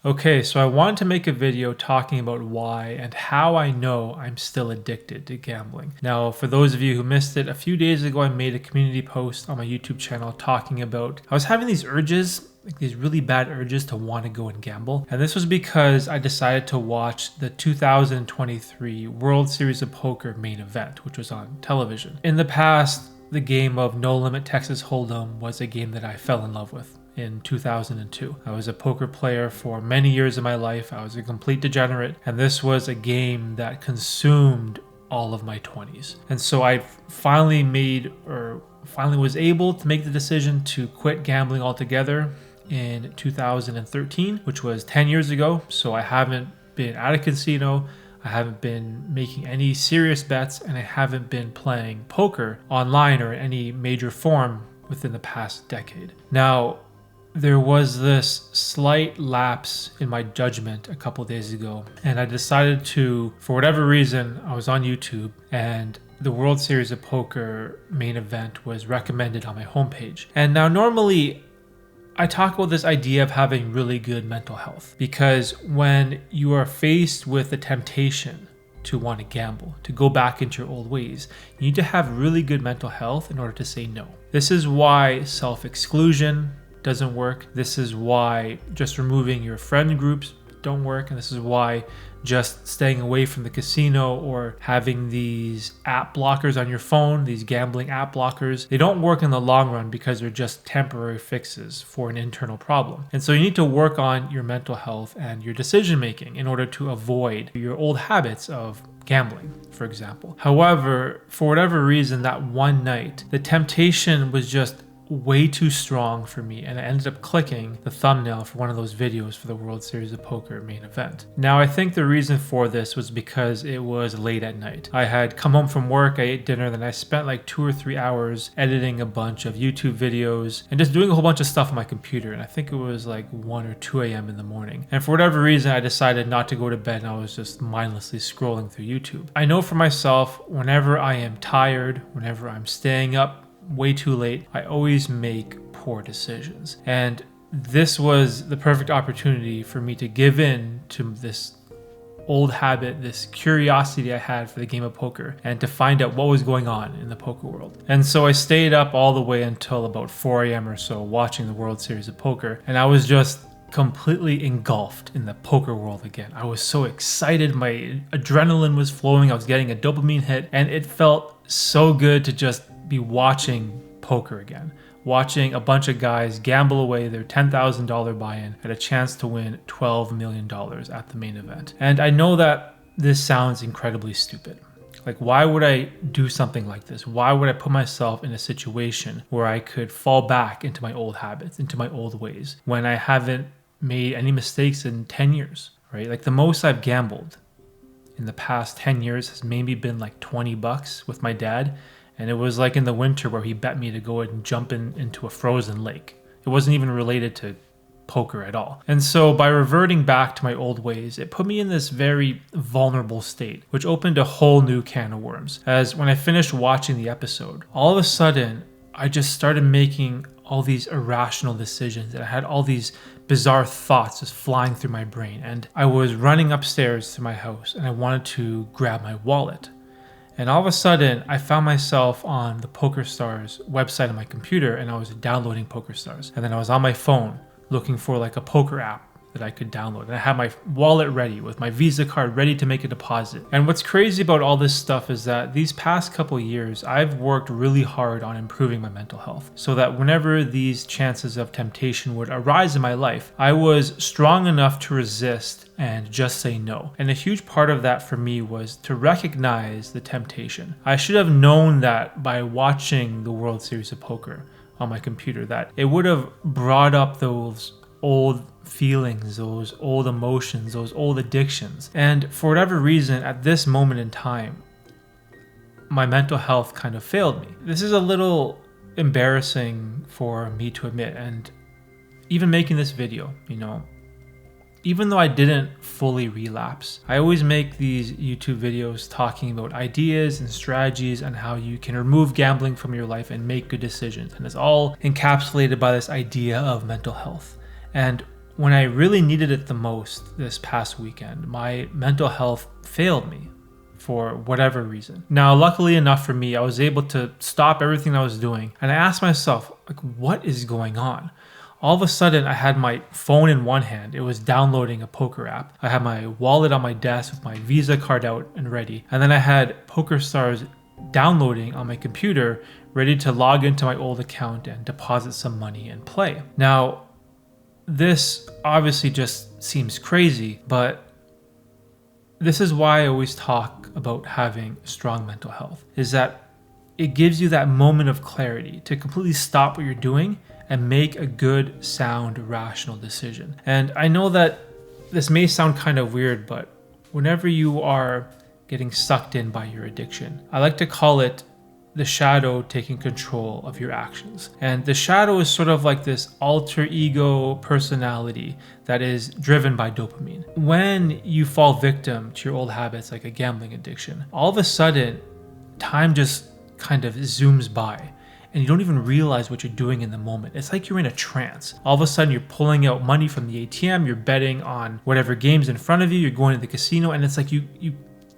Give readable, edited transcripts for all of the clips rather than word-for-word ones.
Okay, so I wanted to make a video talking about why and how I know I'm still addicted to gambling. Now, for those of you who missed it, a few days ago I made a community post on my YouTube channel talking about I was having these urges, like these really bad urges to want to go and gamble. And this was because I decided to watch the 2023 World Series of Poker main event, which was on television. In the past, the game of No Limit Texas Hold'em was a game that I fell in love with. In 2002. I was a poker player for many years of my life. I was a complete degenerate, and this was a game that consumed all of my 20s. And so I finally was able to make the decision to quit gambling altogether in 2013, which was 10 years ago. So I haven't been at a casino, I haven't been making any serious bets, and I haven't been playing poker online or in any major form within the past decade. Now, there was this slight lapse in my judgment a couple days ago, and I decided to, for whatever reason, I was on YouTube and the World Series of Poker main event was recommended on my homepage. And now normally I talk about this idea of having really good mental health, because when you are faced with the temptation to want to gamble, to go back into your old ways, you need to have really good mental health in order to say no. This is why self-exclusion doesn't work. This is why just removing your friend groups don't work. And this is why just staying away from the casino or having these app blockers on your phone, these gambling app blockers, they don't work in the long run because they're just temporary fixes for an internal problem. And so you need to work on your mental health and your decision making in order to avoid your old habits of gambling, for example. However, for whatever reason, that one night, the temptation was just way too strong for me, and I ended up clicking the thumbnail for one of those videos for the World Series of Poker main event. Now, I think the reason for this was because it was late at night. I had come home from work, I ate dinner, then I spent like 2 or 3 hours editing a bunch of YouTube videos and just doing a whole bunch of stuff on my computer, and I think it was like 1 or 2 a.m. in the morning. And for whatever reason, I decided not to go to bed, and I was just mindlessly scrolling through YouTube. I know for myself, whenever I am tired, whenever I'm staying up way too late, I always make poor decisions. And this was the perfect opportunity for me to give in to this old habit, this curiosity I had for the game of poker, and to find out what was going on in the poker world. And so I stayed up all the way until about 4 a.m. or so watching the World Series of Poker, and I was just completely engulfed in the poker world again. I was so excited, my adrenaline was flowing, I was getting a dopamine hit, and it felt so good to just be watching poker again, watching a bunch of guys gamble away their $10,000 buy-in at a chance to win $12 million at the main event. And I know that this sounds incredibly stupid. Like, why would I do something like this? Why would I put myself in a situation where I could fall back into my old habits, into my old ways, when I haven't made any mistakes in 10 years, right? Like, the most I've gambled in the past 10 years has maybe been like $20 with my dad. And it was like in the winter where he bet me to go and jump into a frozen lake. It wasn't even related to poker at all. And so by reverting back to my old ways, it put me in this very vulnerable state, which opened a whole new can of worms. As when I finished watching the episode, all of a sudden, I just started making all these irrational decisions. And I had all these bizarre thoughts just flying through my brain. And I was running upstairs to my house and I wanted to grab my wallet. And all of a sudden, I found myself on the PokerStars website on my computer, and I was downloading PokerStars. And then I was on my phone looking for like a poker app that I could download. And I had my wallet ready with my Visa card ready to make a deposit. And what's crazy about all this stuff is that these past couple years, I've worked really hard on improving my mental health so that whenever these chances of temptation would arise in my life, I was strong enough to resist and just say no. And a huge part of that for me was to recognize the temptation. I should have known that by watching the World Series of Poker on my computer, that it would have brought up those old feelings, those old emotions, those old addictions. And for whatever reason, at this moment in time, my mental health kind of failed me. This is a little embarrassing for me to admit. And even making this video, even though I didn't fully relapse, I always make these YouTube videos talking about ideas and strategies and how you can remove gambling from your life and make good decisions. And it's all encapsulated by this idea of mental health. And when I really needed it the most this past weekend, my mental health failed me for whatever reason. Now, luckily enough for me, I was able to stop everything I was doing. And I asked myself, like, what is going on? All of a sudden, I had my phone in one hand. It was downloading a poker app. I had my wallet on my desk with my Visa card out and ready. And then I had PokerStars downloading on my computer, ready to log into my old account and deposit some money and play. Now, this obviously just seems crazy, but this is why I always talk about having strong mental health, is that it gives you that moment of clarity to completely stop what you're doing and make a good, sound, rational decision. And I know that this may sound kind of weird, but whenever you are getting sucked in by your addiction, I like to call it the shadow taking control of your actions. And the shadow is sort of like this alter ego personality that is driven by dopamine. When you fall victim to your old habits like a gambling addiction, all of a sudden, time just kind of zooms by and you don't even realize what you're doing in the moment. It's like you're in a trance. All of a sudden, you're pulling out money from the ATM, you're betting on whatever game's in front of you, you're going to the casino, and it's like you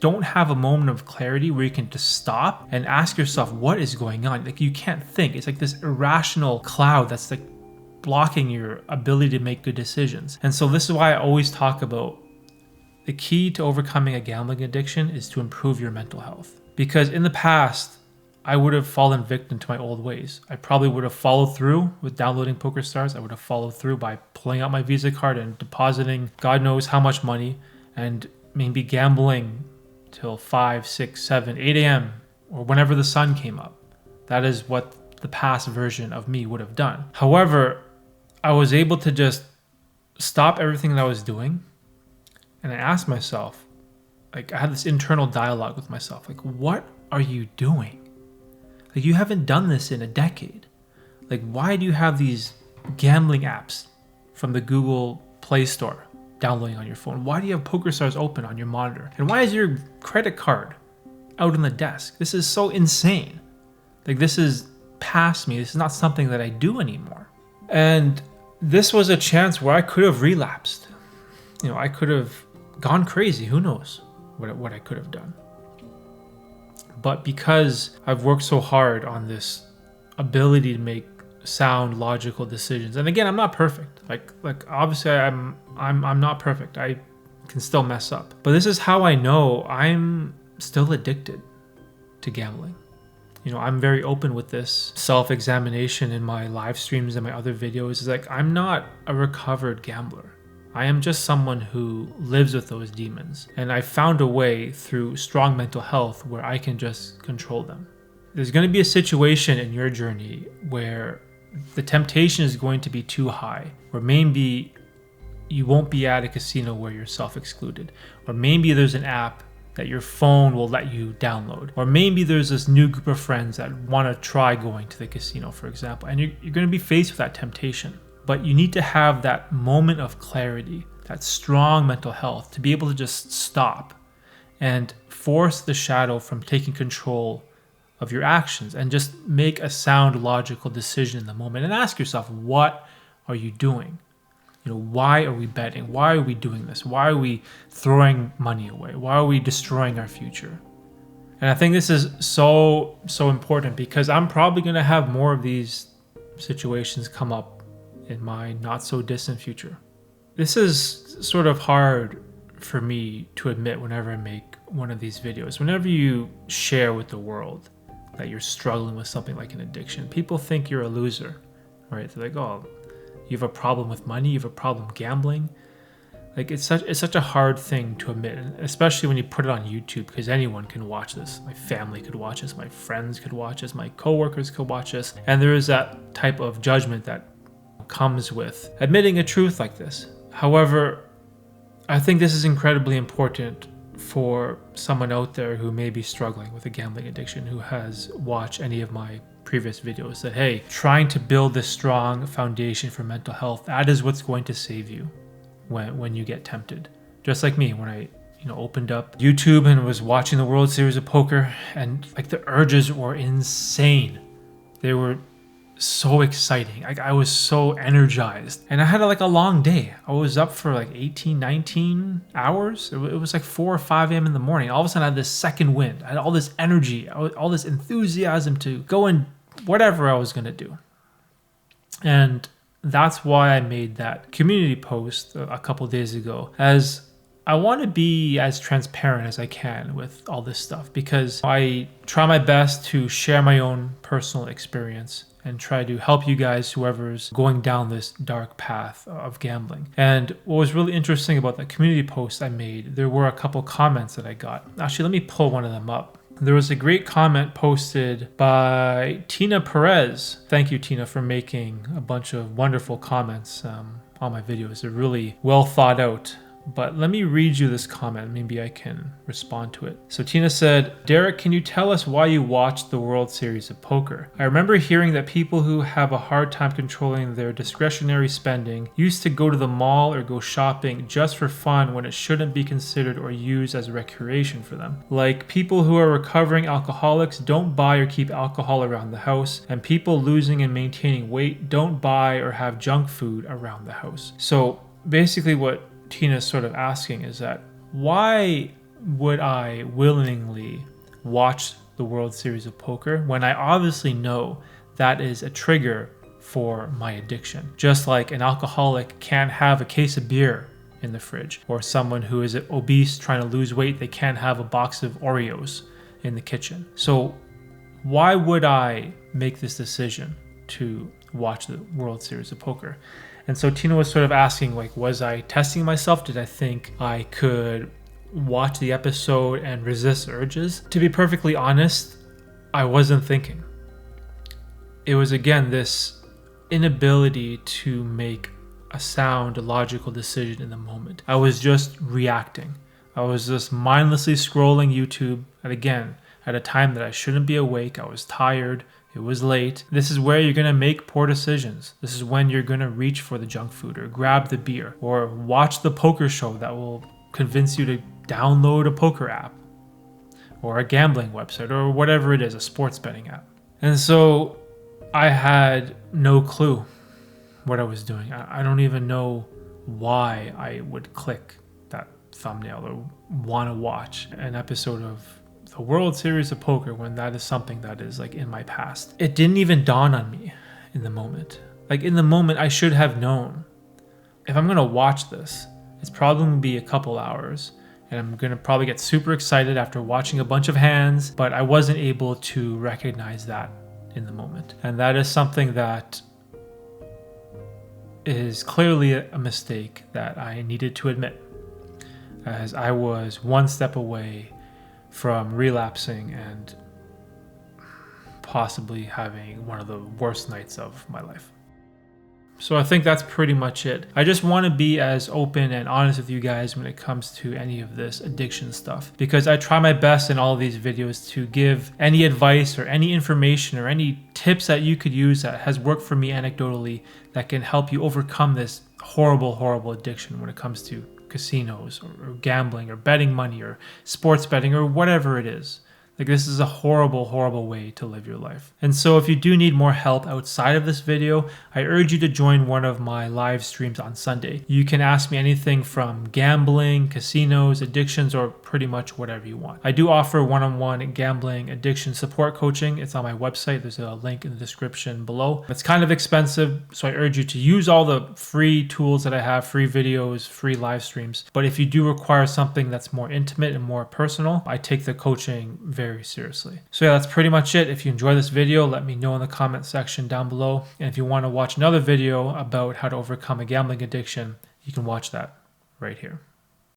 don't have a moment of clarity where you can just stop and ask yourself what is going on. Like, you can't think. It's like this irrational cloud that's like blocking your ability to make good decisions. And so this is why I always talk about the key to overcoming a gambling addiction is to improve your mental health. Because in the past, I would have fallen victim to my old ways. I probably would have followed through with downloading PokerStars. I would have followed through by pulling out my Visa card and depositing God knows how much money and maybe gambling till 5, 6, 7, 8 a.m. or whenever the sun came up. That is what the past version of me would have done. However, I was able to just stop everything that I was doing and I asked myself, like, I had this internal dialogue with myself, like, what are you doing? Like, you haven't done this in a decade. Like, why do you have these gambling apps from the Google Play Store downloading on your phone? Why do you have PokerStars open on your monitor? And why is your credit card out on the desk? This is so insane. Like, this is past me. This is not something that I do anymore. And this was a chance where I could have relapsed. You know, I could have gone crazy. Who knows what I could have done. But because I've worked so hard on this ability to make sound, logical decisions, and again, I'm not perfect. Like obviously, I'm not perfect. I can still mess up. But this is how I know I'm still addicted to gambling. You know, I'm very open with this self-examination in my live streams and my other videos. It's like, I'm not a recovered gambler. I am just someone who lives with those demons. And I found a way through strong mental health where I can just control them. There's going to be a situation in your journey where the temptation is going to be too high, or maybe you won't be at a casino where you're self-excluded, or maybe there's an app that your phone will let you download, or maybe there's this new group of friends that want to try going to the casino, for example, and you're going to be faced with that temptation. But you need to have that moment of clarity, that strong mental health to be able to just stop and force the shadow from taking control of your actions and just make a sound, logical decision in the moment and ask yourself, what are you doing? You know, why are we betting? Why are we doing this? Why are we throwing money away? Why are we destroying our future? And I think this is so important because I'm probably going to have more of these situations come up in my not so distant future. This is sort of hard for me to admit whenever I make one of these videos. Whenever you share with the world that you're struggling with something like an addiction, people think you're a loser, right? They're like, oh, you have a problem with money, you have a problem gambling. Like, it's such a hard thing to admit, especially when you put it on YouTube, because anyone can watch this. My family could watch this, my friends could watch this, my coworkers could watch this, and there is that type of judgment that comes with admitting a truth like this. However, I think this is incredibly important for someone out there who may be struggling with a gambling addiction, who has watched any of my previous videos, that, hey, trying to build this strong foundation for mental health, that is what's going to save you when you get tempted. Just like me, when I opened up YouTube and was watching the World Series of Poker, and like the urges were insane. They were so exciting. I was so energized. And I had like a long day. I was up for like 18, 19 hours. It was like 4 or 5 a.m. in the morning. All of a sudden I had this second wind. I had all this energy, all this enthusiasm to go and whatever I was going to do. And that's why I made that community post a couple days ago, as I want to be as transparent as I can with all this stuff, because I try my best to share my own personal experience and try to help you guys, whoever's going down this dark path of gambling. And what was really interesting about that community post I made, there were a couple comments that I got. Actually, let me pull one of them up. There was a great comment posted by Tina Perez. Thank you, Tina, for making a bunch of wonderful comments on my videos. They're really well thought out. But let me read you this comment. Maybe I can respond to it. So Tina said, Derek, can you tell us why you watched the World Series of Poker? I remember hearing that people who have a hard time controlling their discretionary spending used to go to the mall or go shopping just for fun when it shouldn't be considered or used as recreation for them. Like people who are recovering alcoholics don't buy or keep alcohol around the house, and people losing and maintaining weight don't buy or have junk food around the house. So basically what Tina's sort of asking is that why would I willingly watch the World Series of Poker when I obviously know that is a trigger for my addiction? Just like an alcoholic can't have a case of beer in the fridge, or someone who is obese trying to lose weight, they can't have a box of Oreos in the kitchen. So why would I make this decision to watch the World Series of Poker? And so Tina was sort of asking, like, was I testing myself? Did I think I could watch the episode and resist urges? To be perfectly honest, I wasn't thinking. It was, again, this inability to make a sound, logical decision in the moment. I was just reacting. I was just mindlessly scrolling YouTube, and again, at a time that I shouldn't be awake. I was tired. It was late. This is where you're going to make poor decisions. This is when you're going to reach for the junk food or grab the beer or watch the poker show that will convince you to download a poker app or a gambling website or whatever it is, a sports betting app. And so I had no clue what I was doing. I don't even know why I would click that thumbnail or want to watch an episode of the World Series of Poker when that is something that is like in my past. It didn't even dawn on me in the moment. Like in the moment, I should have known, if I'm going to watch this, it's probably going to be a couple hours and I'm going to probably get super excited after watching a bunch of hands, but I wasn't able to recognize that in the moment. And that is something that is clearly a mistake that I needed to admit, as I was one step away from relapsing and possibly having one of the worst nights of my life. So I think that's pretty much it. I just want to be as open and honest with you guys when it comes to any of this addiction stuff, because I try my best in all of these videos to give any advice or any information or any tips that you could use that has worked for me anecdotally that can help you overcome this horrible addiction when it comes to casinos or gambling or betting money or sports betting or whatever it is. Like, this is a horrible way to live your life. And so if you do need more help outside of this video, I urge you to join one of my live streams on Sunday. You can ask me anything from gambling, casinos, addictions, or pretty much whatever you want. I do offer one-on-one gambling addiction support coaching. It's on my website. There's a link in the description below. It's kind of expensive, so I urge you to use all the free tools that I have, free videos, free live streams. But if you do require something that's more intimate and more personal, I take the coaching very seriously. So yeah, that's pretty much it. If you enjoy this video, let me know in the comment section down below. And if you want to watch another video about how to overcome a gambling addiction, you can watch that right here.